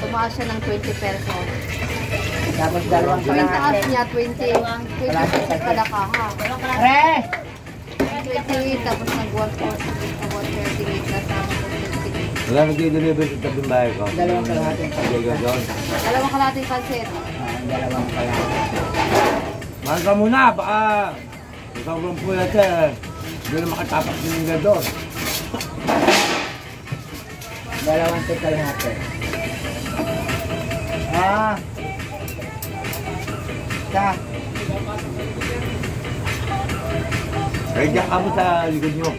Tumaas siya ng 20 pesos. Tapos dalawang Yung taas kalahati. niya, 20 pesos kada kaha. Pre! 28, tapos nag-138 na sa Wala nag-deliver sa tabing bahay ko. Dalawang kalahati. Pagkega doon. Dalawang kalating pansit. Dalawang kalahati. Mahal ka muna, baka sobrang pulat eh. Hindi na makatapak din yung doon. Dalawang kalahati. Ah! Sa? Kaya dyan ka mo sa likod nyo.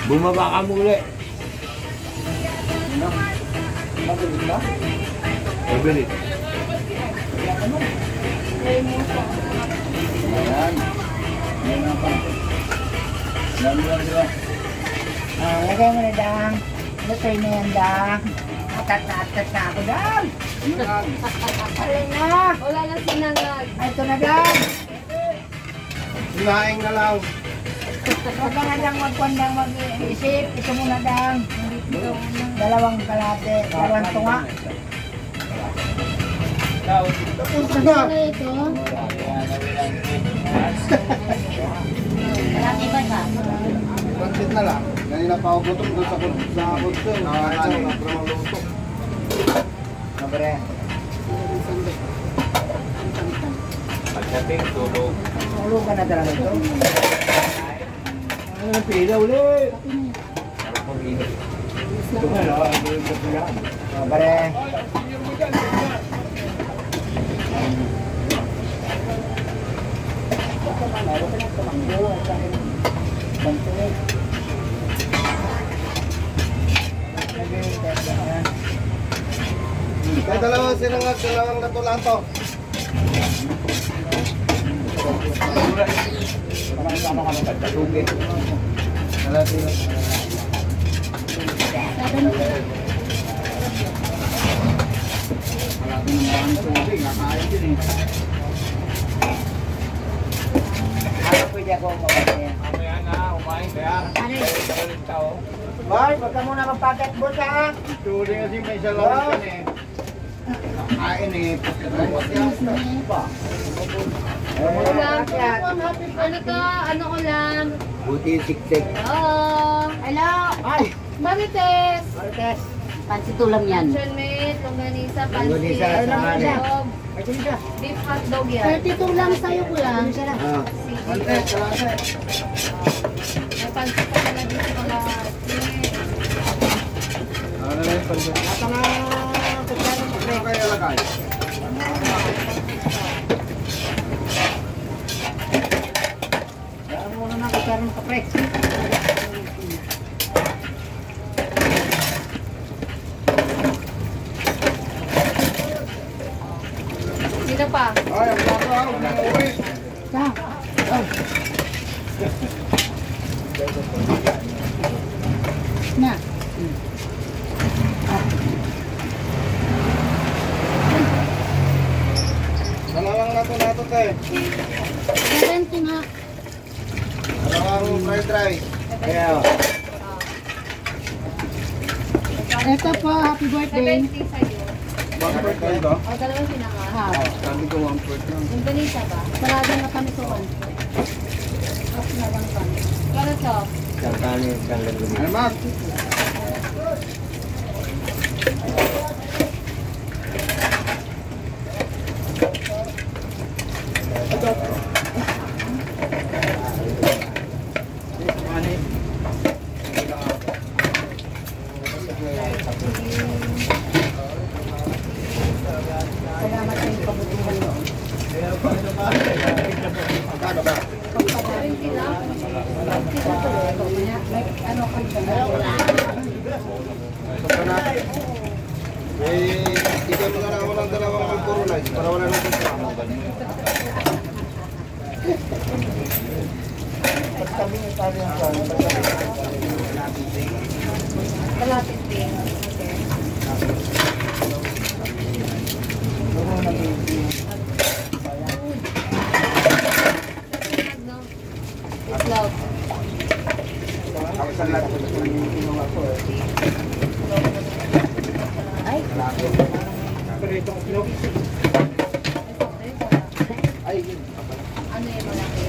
Bumaba ka mo ulit. Ano? Mabilis ba? Mabilis. Ayan. Ayan ang pansit. Ayan mo lang diba? Lagay mo na dang. Lagay na yan dang. Atat na ako dang. Alin na. Wala na sinangag. Ay, ito na dang. Hinaing na lang. Huwag ka na dang magkwandang mag-iisip. Ito muna dang. Dalawang kalate. Dalawang tunga. Tapos na. Ito. Malaki ba ka? Pansit na lang. Kanina pa ako gutom doon sa kutsun. Nakakain na lang luto. Mabre. Pagdating, tulog. Tulog ka na talaga ito. Ano ang pila ulit? Parang pag-init. Ito nga, nakakagawin sa pila. Mabre. May dalawang sinangag, dalawang natulang to. Parang sama ka ng pagkatugin. Ano pwede ako mabagay? Mamaya na, umain kaya. Boy, huwag ka muna magpaket boss ha. Tuloy kasi may salamat yan eh. Nakain eh. Ulam. Ano to? Ano ulam? Buti yung siksik. Oo. Hello. Ay! Marites. Marites. Pansit ulam yan. Chanmet, longganisa, pansit. Longganisa, sahani. hotdog, Ay, sino siya? beef hotdog yan. 32 lang sa'yo ko lang. Ah. Pansit, kalahati. May pansit pa pala dito mga Ano na yung pansit? Ito nga, kutsara mo. Ano kayo lagay? Daan mo na kutsara mo kapre. Sino pa? Ay, ang plato ha, huwag nang uwi. Sa? Na. Dalawang nato te. Ganito nga. Dalawang fried rice. Kaya, Ito po, happy birthday. 70 sa'yo. One fourth kayo ba? O, dalawang sinanga. Sabi ko one fourth lang. Indonesia ba? Sarado na kami sa 1. Off na lang kami. Kano to? isang kanin, isang laguni. Ano Mark? Salamat sa iyong kabutuhan mo. Magkano ba? 20 lang. Ano ka dyan? Eh, ikaw mo na ako ng dalawang puro rice para wala nang kasama. Pagsabi niyo tayo yung kwan. Kalapit din. Okay. Ano na baby? Itlog. isang lahat ko yung ginawa ko eh. Ay, Pero itong itlog. Ay, yun. ano yung malaki?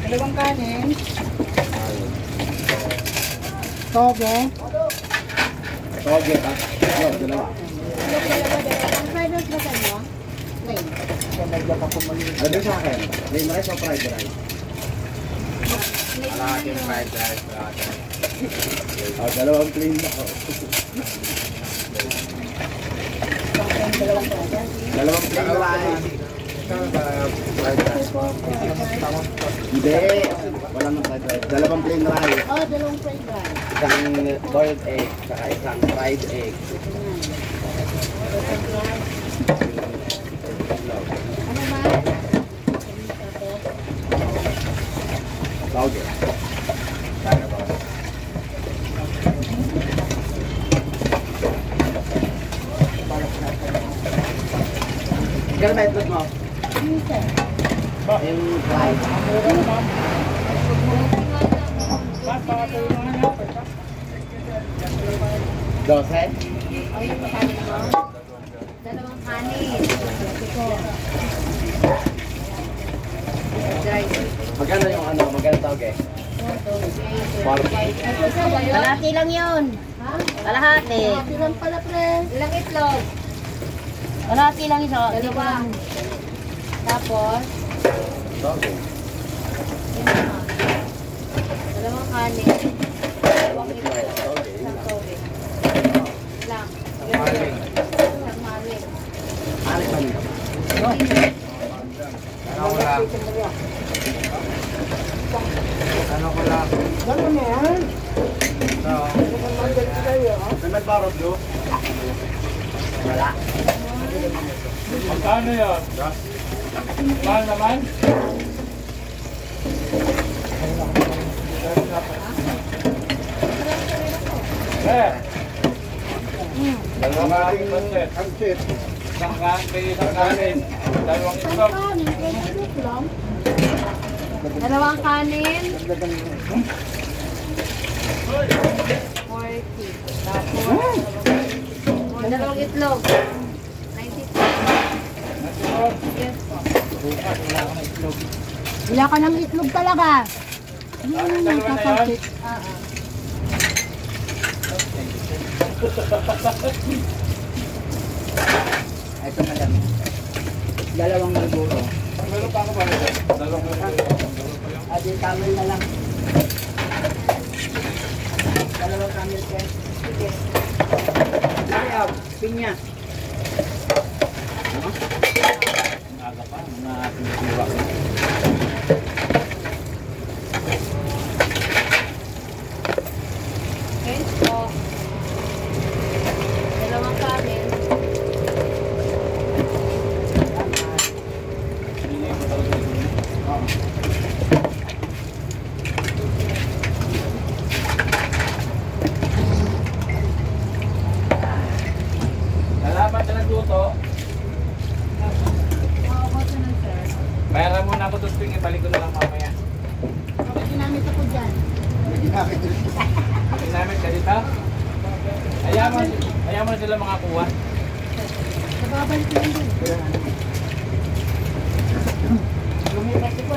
Dalawang kanin. Toge. Toge, ha? Yun, dalawa. Ang fried rice ba kayo? Plain. Ano sa akin? Plain rice o fried rice? Kalahating fried rice. Dalawang plain na ako. Dalawang plain rice. Fried rice. Hindi. Walang fried rice. Dalawang plain rice. Oh, dalawang fried rice. Isang boiled egg, saka isang fried egg. Ano ba? Toge. Gano'n ba itlog mo? Yung fried. 12? O, yung kanin mo. Dalawang kanin. Magkano yung ano? Magkano toge? Kalahati lang yun. Ha? Kalahati. Kalahati lang pala, pre. Ilang itlog? Kalahati lang isa. Dalawa. Tapos? Toge. Dalawang kanin. Dalawang itlog. Isang toge. Lang. Isang maling. Alis ba niyo? Ano ko lang? Ano ko lang? Gano'n na yan. So, May magbarog do? Wala. magkano yun? Mahal naman? Dalawang kanin pancit. Ang shit. Isang kanin. Dalawang itlog. Kanin. Itlog lang. Dalawang kanin. 40. Tapos, dalawang itlog. 92. Yes po. Wala ka ng itlog talaga. Hindi Ano naman dalawa na kapatid. Ito na lang. Dalawang Marlboro. Meron pa ako ba nito? Dalawang Adi, camel na lang. Dalawang camel guys. Sige. Ay, pinya. aga pa. Mga pinagluwa ko. Okay, so, dalawang kanin. Salamat na nagluto. Makakot na lang, sir. Bayaran muna ako doon, ibalik ko na lang mamaya. Okay, ginamit ako dyan. Bakit namin ka dito? Ayaw mo na sila makakuha. Nababalik ko lang din. Lumipat ko po.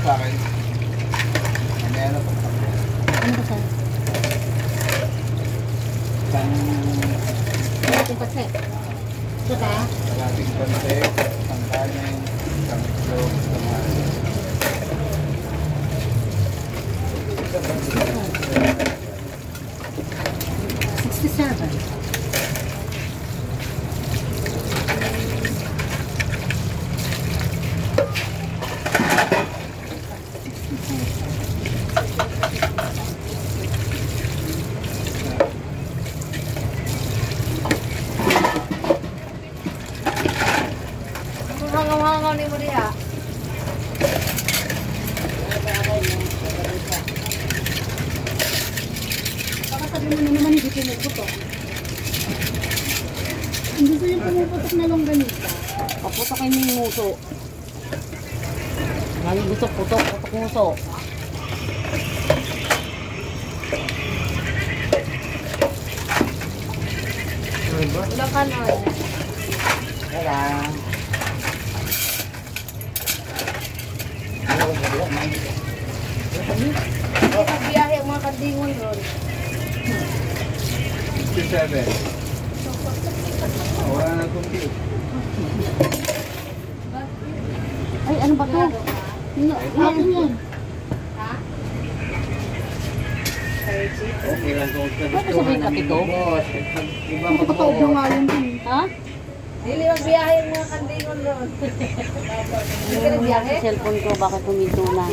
sa akin. Mamaya na po. Ano ba sir? Isang Ating paset. Ito ka? kalating konti, isang kanin, isang itlog, isang ano. 67. Hangaw-hangaw ni mo diha. Baka sabi mo na naman hindi pumuputok. Hindi ko yung pumuputok na longganisa. Paputok ay may nguso. Lagi gusto putok, putok nguso. Wala ka na. Wala. Biyahe ang mga kandingon ron. 67. Wala na kumpi. Ay, ano ba to? Ano yan? Okay lang kung Ano sabihin ka ito? boss. Iba mag Ha? Dili magbiyahe ang mga kandingon ron. Hindi ka nagbiyahe? Cellphone ko, bakit humito na?